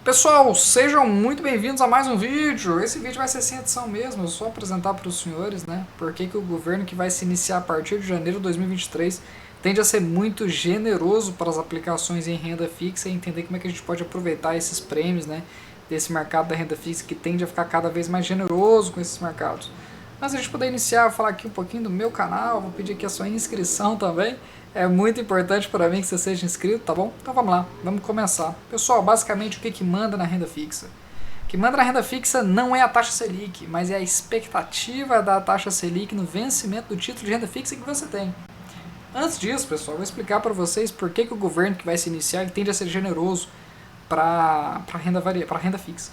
Pessoal, sejam muito bem-vindos a mais um vídeo. Esse vídeo vai ser sem edição mesmo, eu só apresentar para os senhores, né, por que o governo que vai se iniciar a partir de janeiro de 2023 tende a ser muito generoso para as aplicações em renda fixa e entender como é que a gente pode aproveitar esses prêmios, né, desse mercado da renda fixa que tende a ficar cada vez mais generoso com esses mercados. Mas a gente poder iniciar, vou falar aqui um pouquinho do meu canal, vou pedir aqui a sua inscrição também. É muito importante para mim que você seja inscrito, tá bom? Então vamos lá, vamos começar. Pessoal, basicamente o que manda na renda fixa? O que manda na renda fixa não é a taxa Selic, mas é a expectativa da taxa Selic no vencimento do título de renda fixa que você tem. Antes disso, pessoal, eu vou explicar para vocês por que o governo que vai se iniciar ele tende a ser generoso para a renda fixa.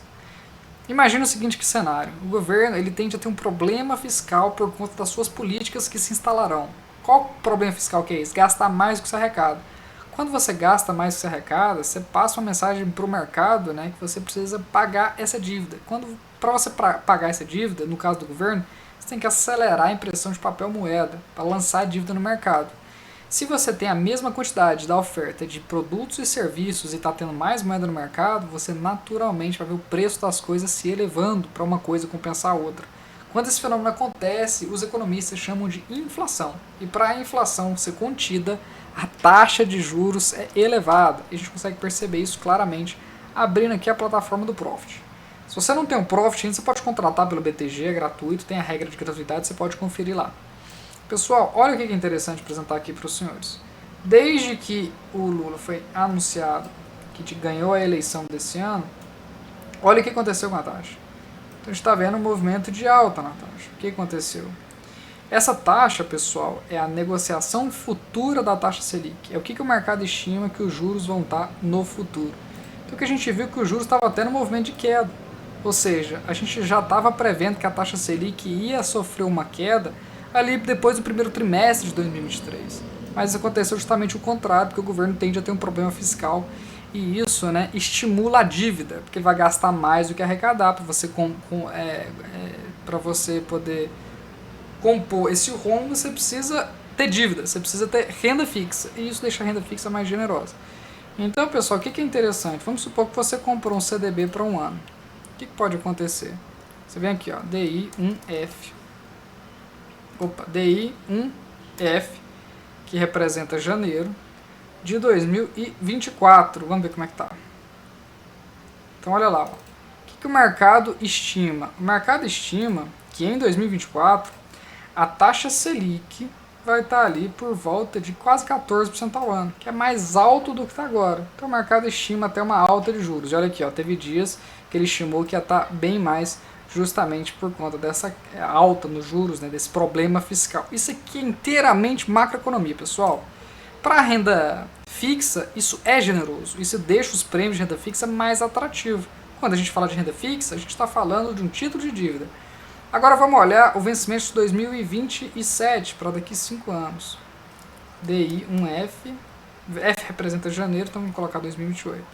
Imagina o seguinte cenário, o governo ele tende a ter um problema fiscal por conta das suas políticas que se instalarão. Qual o problema fiscal que é esse? Gastar mais do que se arrecada. Quando você gasta mais do que se arrecada, você passa uma mensagem para o mercado, né, que você precisa pagar essa dívida. Para você pagar essa dívida, no caso do governo, você tem que acelerar a impressão de papel moeda para lançar a dívida no mercado. Se você tem a mesma quantidade da oferta de produtos e serviços e está tendo mais moeda no mercado, você naturalmente vai ver o preço das coisas se elevando para uma coisa compensar a outra. Quando esse fenômeno acontece, os economistas chamam de inflação. E para a inflação ser contida, a taxa de juros é elevada. E a gente consegue perceber isso claramente abrindo aqui a plataforma do Profit. Se você não tem um Profit ainda, você pode contratar pelo BTG, é gratuito, tem a regra de gratuidade, você pode conferir lá. Pessoal, olha o que é interessante apresentar aqui para os senhores. Desde que o Lula foi anunciado que ganhou a eleição desse ano, olha o que aconteceu com a taxa. Então a gente está vendo um movimento de alta na taxa. O que aconteceu? Essa taxa, pessoal, é a negociação futura da taxa Selic. É o que o mercado estima que os juros vão estar no futuro. Então o que a gente viu que os juros estavam tendo um movimento de queda. Ou seja, a gente já estava prevendo que a taxa Selic ia sofrer uma queda ali depois do primeiro trimestre de 2023. Mas aconteceu justamente o contrário, porque o governo tende a ter um problema fiscal e isso, né, estimula a dívida, porque ele vai gastar mais do que arrecadar para você, você poder compor esse rombo, você precisa ter dívida, você precisa ter renda fixa, e isso deixa a renda fixa mais generosa. Então, pessoal, o que é interessante? Vamos supor que você comprou um CDB para um ano. O que pode acontecer? Você vem aqui, ó, DI1F. DI1F, que representa janeiro de 2024. Vamos ver como é que tá. Então, olha lá. Ó. O que o mercado estima? O mercado estima que em 2024 a taxa Selic vai estar ali por volta de quase 14% ao ano, que é mais alto do que está agora. Então, o mercado estima até uma alta de juros. E olha aqui, ó, teve dias que ele estimou que ia estar bem mais justamente por conta dessa alta nos juros, né, desse problema fiscal. Isso aqui é inteiramente macroeconomia, pessoal. Para a renda fixa, isso é generoso, isso deixa os prêmios de renda fixa mais atrativos. Quando a gente fala de renda fixa, a gente está falando de um título de dívida. Agora vamos olhar o vencimento de 2027, para daqui 5 anos. DI1F, F representa janeiro, então vamos colocar 2028.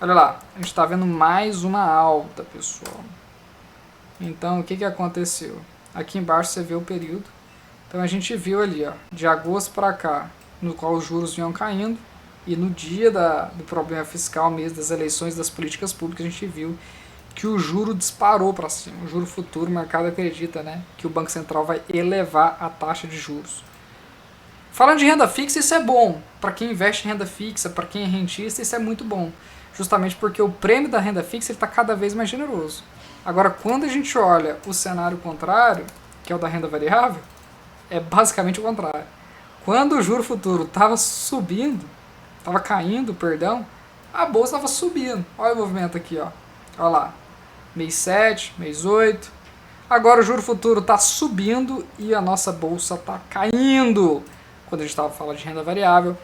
Olha lá, a gente está vendo mais uma alta, pessoal. Então, o que aconteceu? Aqui embaixo você vê o período. Então, a gente viu ali, ó, de agosto para cá, no qual os juros vinham caindo, e no dia do problema fiscal mesmo, das eleições das políticas públicas, a gente viu que o juro disparou para cima. O juro futuro, o mercado acredita, né, que o Banco Central vai elevar a taxa de juros. Falando de renda fixa, isso é bom. Para quem investe em renda fixa, para quem é rentista, isso é muito bom. Justamente porque o prêmio da renda fixa está cada vez mais generoso. Agora, quando a gente olha o cenário contrário, que é o da renda variável, é basicamente o contrário. Quando o juro futuro estava subindo, estava caindo, perdão, a bolsa estava subindo. Olha o movimento aqui, ó. Olha lá, mês 7, mês 8. Agora o juro futuro está subindo e a nossa bolsa está caindo. Quando a gente estava falando de renda variável,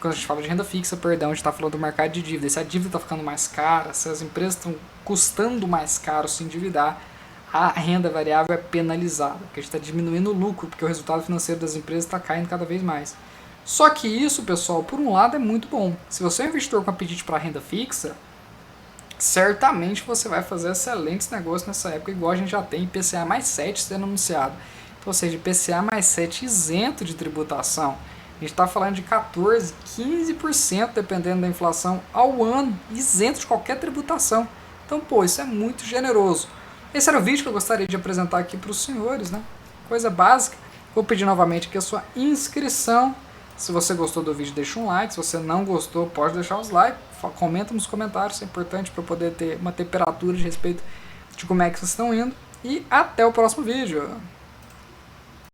quando a gente fala de renda fixa, perdão, a gente está falando do mercado de dívida. Se a dívida está ficando mais cara, se as empresas estão custando mais caro se endividar, a renda variável é penalizada, porque a gente está diminuindo o lucro, porque o resultado financeiro das empresas está caindo cada vez mais. Só que isso, pessoal, por um lado é muito bom. Se você é um investidor com apetite para renda fixa, certamente você vai fazer excelentes negócios nessa época, igual a gente já tem IPCA mais 7 sendo anunciado. Ou seja, IPCA mais 7 isento de tributação. A gente está falando de 14, 15%, dependendo da inflação, ao ano, isento de qualquer tributação. Então, pô, isso é muito generoso. Esse era o vídeo que eu gostaria de apresentar aqui para os senhores, né? Coisa básica. Vou pedir novamente aqui a sua inscrição. Se você gostou do vídeo, deixa um like. Se você não gostou, pode deixar os likes. Comenta nos comentários, é importante para poder ter uma temperatura de respeito de como é que vocês estão indo. E até o próximo vídeo.